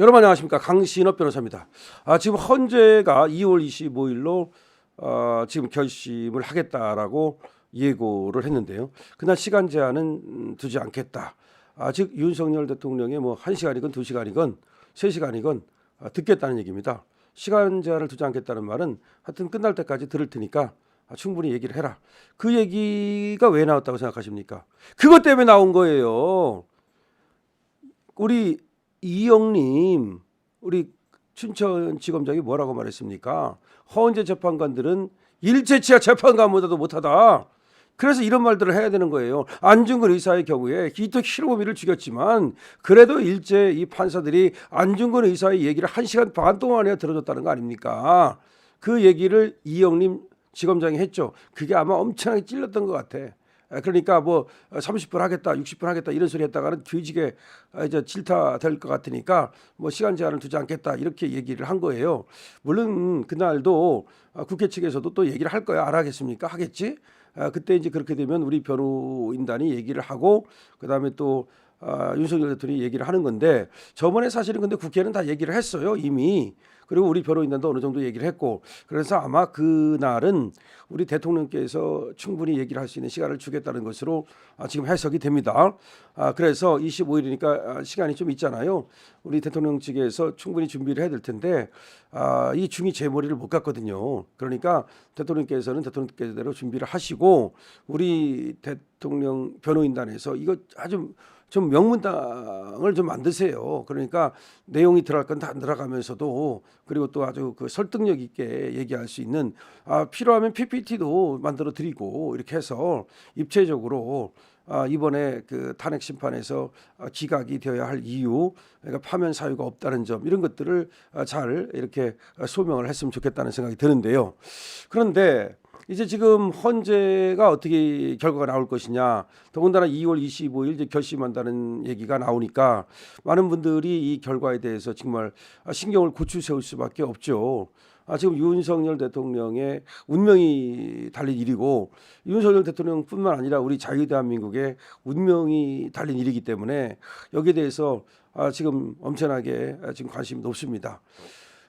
여러분 안녕하십니까, 강신업 변호사입니다. 지금 헌재가 2월 25일로 지금 결심을 하겠다라고 예고를 했는데요. 그날 시간 제한은 두지 않겠다. 즉 윤석열 대통령의 뭐 1시간이건 2시간이건 3시간이건 듣겠다는 얘기입니다. 시간 제한을 두지 않겠다는 말은 하여튼 끝날 때까지 들을 테니까 충분히 얘기를 해라. 그 얘기가 왜 나왔다고 생각하십니까? 그것 때문에 나온 거예요. 우리 이영님, 우리 춘천지검장이 뭐라고 말했습니까? 헌재 재판관들은 일제치하 재판관보다도 못하다. 그래서 이런 말들을 해야 되는 거예요. 안중근 의사의 경우에 기토 히로부미를 죽였지만 그래도 일제 이 판사들이 안중근 의사의 얘기를 1시간 반 동안에 들어줬다는 거 아닙니까? 그 얘기를 이영림 지검장이 했죠. 그게 아마 엄청나게 찔렸던 것 같아. 그러니까 뭐 30분 하겠다, 60분 하겠다 이런 소리 했다가는 뒤지게 이제 질타 될 것 같으니까 뭐 시간 제한을 두지 않겠다 이렇게 얘기를 한 거예요. 물론 그날도 국회 측에서도 또 얘기를 할 거야. 안 하겠습니까? 하겠지. 그때 이제 그렇게 되면 우리 변호인단이 얘기를 하고 그다음에 또 윤석열 대통령이 얘기를 하는 건데, 저번에 사실은 근데 국회는 다 얘기를 했어요 이미. 그리고 우리 변호인단도 어느 정도 얘기를 했고, 그래서 아마 그날은 우리 대통령께서 충분히 얘기를 할 수 있는 시간을 주겠다는 것으로 지금 해석이 됩니다. 그래서 25일이니까 시간이 좀 있잖아요. 우리 대통령 측에서 충분히 준비를 해야 될 텐데 이 중이 제 머리를 못 갔거든요. 그러니까 대통령께서는 대통령께대로 준비를 하시고 우리 대통령 변호인단에서 이거 아주 좀 명문당을 좀 만드세요. 그러니까 내용이 들어갈 건 다 안 들어가면서도, 그리고 또 아주 그 설득력 있게 얘기할 수 있는 필요하면 PPT도 만들어 드리고 이렇게 해서 입체적으로 이번에 그 탄핵 심판에서 기각이 되어야 할 이유, 그러니까 파면 사유가 없다는 점, 이런 것들을 잘 이렇게 소명을 했으면 좋겠다는 생각이 드는데요. 그런데 이제 지금 헌재가 어떻게 결과가 나올 것이냐, 더군다나 2월 25일 이제 결심한다는 얘기가 나오니까 많은 분들이 이 결과에 대해서 정말 신경을 고추 세울 수밖에 없죠. 지금 윤석열 대통령의 운명이 달린 일이고, 윤석열 대통령뿐만 아니라 우리 자유대한민국의 운명이 달린 일이기 때문에 여기에 대해서 지금 엄청나게 지금 관심이 높습니다.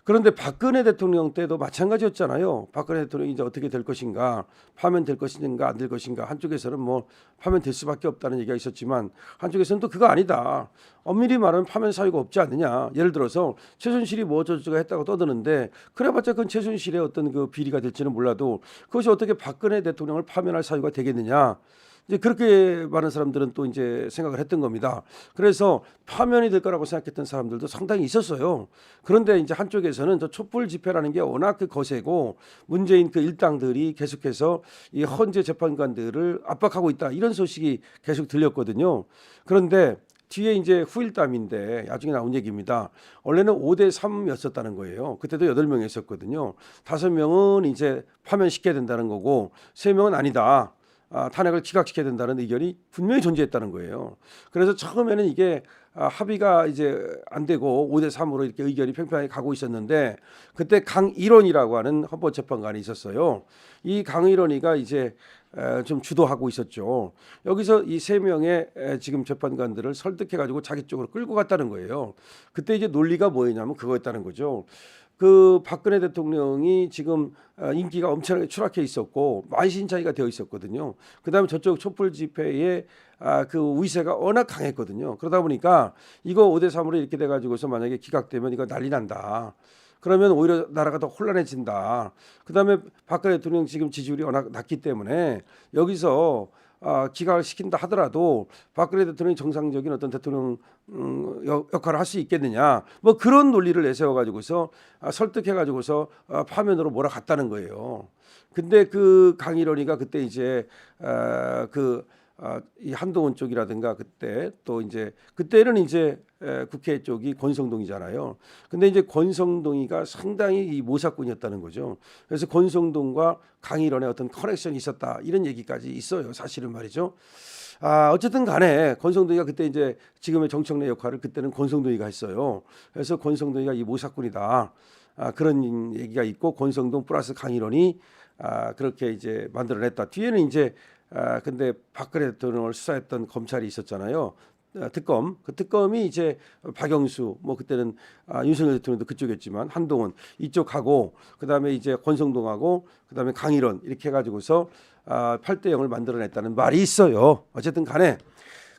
그런데 박근혜 대통령 때도 마찬가지였잖아요. 박근혜 대통령이 이제 어떻게 될 것인가, 파면될 것인가 안 될 것인가. 한쪽에서는 뭐 파면될 수밖에 없다는 얘기가 있었지만 한쪽에서는 또 그거 아니다, 엄밀히 말하면 파면 사유가 없지 않느냐. 예를 들어서 최순실이 뭐 어쩌고저쩌고 했다고 떠드는데 그래봤자 그건 최순실의 어떤 그 비리가 될지는 몰라도 그것이 어떻게 박근혜 대통령을 파면할 사유가 되겠느냐. 이제 그렇게 많은 사람들은 또 이제 생각을 했던 겁니다. 그래서 파면이 될 거라고 생각했던 사람들도 상당히 있었어요. 그런데 이제 한쪽에서는 저 촛불 집회라는 게 워낙 그 거세고 문재인 그 일당들이 계속해서 이 헌재 재판관들을 압박하고 있다, 이런 소식이 계속 들렸거든요. 그런데 뒤에 이제 후일담인데 나중에 나온 얘기입니다. 원래는 5대 3였었다는 거예요. 그때도 8명이 있었거든요. 5명은 이제 파면시켜야 된다는 거고 3명은 아니다, 탄핵을 기각시켜야 된다는 의견이 분명히 존재했다는 거예요. 그래서 처음에는 이게 합의가 이제 안 되고 5대 3으로 이렇게 의견이 팽팽하게 가고 있었는데, 그때 강일원이라고 하는 헌법재판관이 있었어요. 이 강일원이가 이제 좀 주도하고 있었죠. 여기서 이 3명의 지금 재판관들을 설득해가지고 자기 쪽으로 끌고 갔다는 거예요. 그때 이제 논리가 뭐였냐면 그거였다는 거죠. 그 박근혜 대통령이 지금 인기가 엄청나게 추락해 있었고 만신창이가 되어 있었거든요. 그다음에 저쪽 촛불 집회에 그 위세가 워낙 강했거든요. 그러다 보니까 이거 5대 3으로 이렇게 돼가지고서 만약에 기각되면 이거 난리 난다. 그러면 오히려 나라가 더 혼란해진다. 그다음에 박근혜 대통령 지금 지지율이 워낙 낮기 때문에 여기서 기각을 시킨다 하더라도 박근혜 대통령이 정상적인 어떤 대통령 역할을 할 수 있겠느냐, 뭐 그런 논리를 내세워 가지고서 설득해 가지고서 파면으로 몰아갔다는 거예요. 근데 그 강일원이가 그때 이제 이 한동훈 쪽이라든가 그때 또 이제 그때는 이제 국회 쪽이 권성동이잖아요. 근데 이제 권성동이가 상당히 이 모사꾼이었다는 거죠. 그래서 권성동과 강일원의 어떤 커넥션이 있었다, 이런 얘기까지 있어요. 사실은 말이죠. 어쨌든 간에 권성동이가 그때 이제 지금의 정청래 역할을 그때는 권성동이가 했어요. 그래서 권성동이가 이 모사꾼이다, 그런 얘기가 있고 권성동 플러스 강일원이 그렇게 이제 만들어냈다. 뒤에는 이제 근데 박근혜 대통령을 수사했던 검찰이 있었잖아요. 특검, 그 특검이 이제 박영수, 뭐 그때는 윤석열 대통령도 그쪽이었지만 한동훈 이쪽하고 그다음에 이제 권성동하고 그다음에 강일원 이렇게 해가지고서 8대 0을 만들어냈다는 말이 있어요. 어쨌든 간에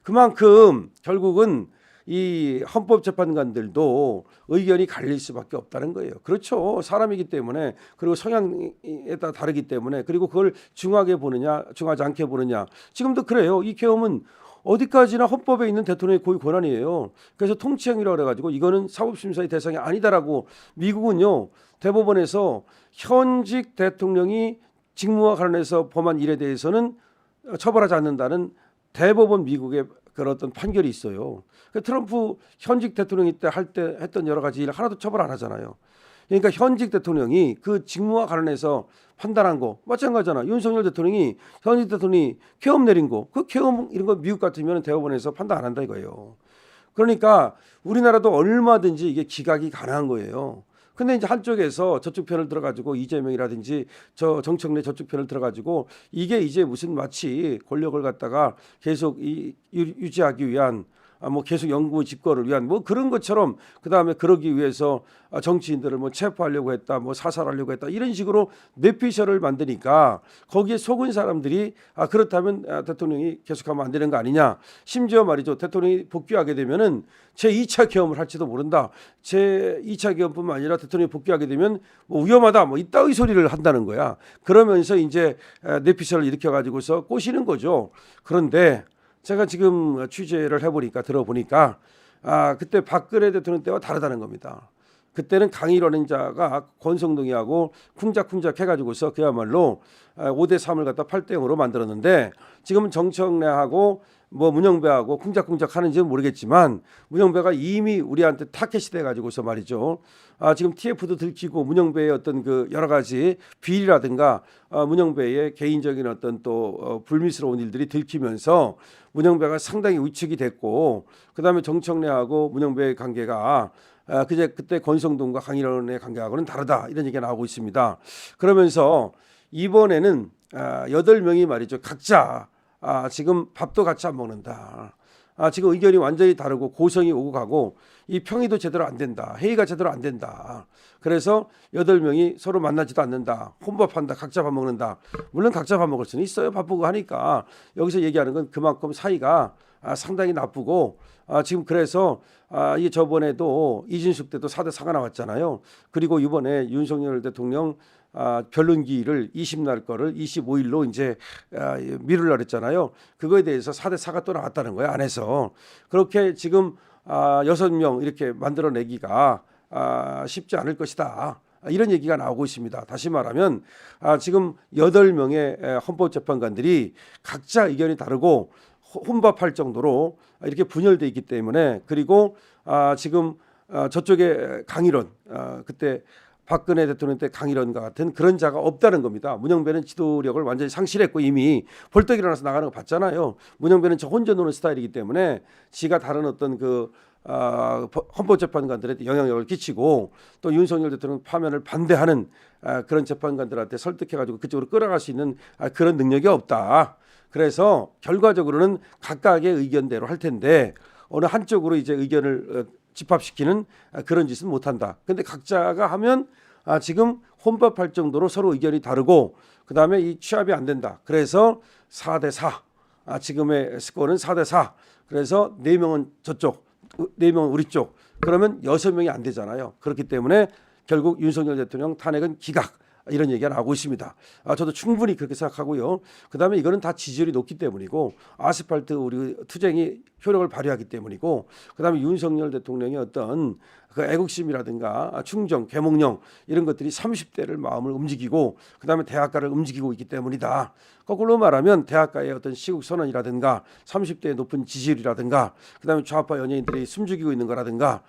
그만큼 결국은 이 헌법재판관들도 의견이 갈릴 수밖에 없다는 거예요. 그렇죠. 사람이기 때문에, 그리고 성향에 따라 다르기 때문에, 그리고 그걸 중하게 보느냐 중하지 않게 보느냐. 지금도 그래요. 이 계엄은 어디까지나 헌법에 있는 대통령의 고유 권한이에요. 그래서 통치행위라고 그래가지고 이거는 사법심사의 대상이 아니다라고 미국은요 대법원에서 현직 대통령이 직무와 관련해서 범한 일에 대해서는 처벌하지 않는다는 대법원 미국의 그런 어떤 판결이 있어요. 트럼프 현직 대통령이 때 했던 여러 가지 일 하나도 처벌 안 하잖아요. 그러니까 현직 대통령이 그 직무와 관련해서 판단한 거 마찬가지잖아. 윤석열 대통령이 현직 대통령이 계엄 내린 거, 그 계엄 이런 거 미국 같으면 대법원에서 판단 안 한다 이거예요. 그러니까 우리나라도 얼마든지 이게 기각이 가능한 거예요. 근데 이제 한쪽에서 저쪽 편을 들어가지고 이재명이라든지 저 정청래 저쪽 편을 들어가지고 이게 이제 무슨 마치 권력을 갖다가 계속 유지하기 위한 뭐 계속 영구 집권을 위한 뭐 그런 것처럼, 그 다음에 그러기 위해서 정치인들을 뭐 체포하려고 했다, 뭐 사살하려고 했다, 이런 식으로 뇌피셜을 만드니까 거기에 속은 사람들이 그렇다면 대통령이 계속하면 안 되는 거 아니냐. 심지어 말이죠, 대통령이 복귀하게 되면은 제 2차 계엄을 할지도 모른다. 제 2차 계엄뿐만 아니라 대통령이 복귀하게 되면 뭐 위험하다, 뭐 이따위 소리를 한다는 거야. 그러면서 이제 뇌피셜을 일으켜 가지고서 꼬시는 거죠. 그런데 제가 지금 취재를 해보니까 들어보니까 그때 박근혜 대통령 때와 다르다는 겁니다. 그때는 강일원인 자가 권성동이하고 쿵작쿵작 해가지고서 그야말로 5대 3을 갖다 8대 0으로 만들었는데, 지금은 정청래하고 뭐 문영배하고 쿵작쿵작 하는지는 모르겠지만 문영배가 이미 우리한테 타켓이 돼가지고서 말이죠. 지금 TF도 들키고 문영배의 어떤 그 여러 가지 비리라든가 문영배의 개인적인 어떤 또 불미스러운 일들이 들키면서 문영배가 상당히 위축이 됐고, 그다음에 정청래하고 문영배의 관계가 그때 권성동과 강일원의 관계하고는 다르다, 이런 얘기가 나오고 있습니다. 그러면서 이번에는 8명이 말이죠, 각자 지금 밥도 같이 안 먹는다. 지금 의견이 완전히 다르고 고성이 오고 가고 이 평의도 제대로 안 된다. 회의가 제대로 안 된다. 그래서 8명이 서로 만나지도 않는다. 혼밥한다. 각자 밥 먹는다. 물론 각자 밥 먹을 수는 있어요. 바쁘고 하니까. 여기서 얘기하는 건 그만큼 사이가 상당히 나쁘고, 지금 그래서 이게 저번에도 이진숙 때도 4대 4가 나왔잖아요. 그리고 이번에 윤석열 대통령 변론기일을 20날 거를 25일로 이제 미루려고 했잖아요. 그거에 대해서 4대 4가 또 나왔다는 거예요, 안에서. 그렇게 지금 6명 이렇게 만들어내기가 쉽지 않을 것이다, 이런 얘기가 나오고 있습니다. 다시 말하면 지금 8명의 헌법재판관들이 각자 의견이 다르고 혼밥할 정도로 이렇게 분열돼 있기 때문에, 그리고 지금 저쪽에 강일원, 그때 박근혜 대통령 때 강일원과 같은 그런 자가 없다는 겁니다. 문영배는 지도력을 완전히 상실했고 이미 벌떡 일어나서 나가는 거 봤잖아요. 문영배는 저 혼자 노는 스타일이기 때문에 지가 다른 어떤 그 헌법재판관들한테 영향력을 끼치고, 또 윤석열 대통령 파면을 반대하는 그런 재판관들한테 설득해가지고 그쪽으로 끌어갈 수 있는 그런 능력이 없다. 그래서 결과적으로는 각각의 의견대로 할 텐데 어느 한쪽으로 이제 의견을 집합시키는 그런 짓은 못한다. 근데 각자가 하면 지금 혼밥할 정도로 서로 의견이 다르고, 그다음에 이 취합이 안 된다. 그래서 4대 4. 지금의 스코어는 4대 4. 그래서 4명은 저쪽, 4명은 우리 쪽. 그러면 6명이 안 되잖아요. 그렇기 때문에 결국 윤석열 대통령 탄핵은 기각, 이런 얘기가 나오고 있습니다. 저도 충분히 그렇게 생각하고요. 그다음에 이거는 다 지지율이 높기 때문이고, 아스팔트 우리 투쟁이 효력을 발휘하기 때문이고, 그다음에 윤석열 대통령의 어떤 그 애국심이라든가 충정, 계몽령 이런 것들이 30대를 마음을 움직이고, 그다음에 대학가를 움직이고 있기 때문이다. 거꾸로 말하면 대학가의 어떤 시국 선언이라든가 30대의 높은 지지율이라든가, 그다음에 좌파 연예인들이 숨죽이고 있는 거라든가,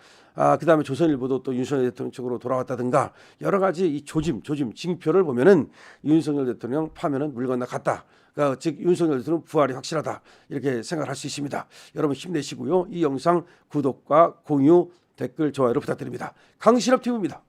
그다음에 조선일보도 또 윤석열 대통령 쪽으로 돌아왔다든가, 여러 가지 이 조짐 징표를 보면은 윤석열 대통령 파면은 물 건너갔다. 그러니까 즉 윤석열 대통령 부활이 확실하다, 이렇게 생각할 수 있습니다. 여러분 힘내시고요. 이 영상 구독과 공유, 댓글, 좋아요를 부탁드립니다. 강신업 TV입니다.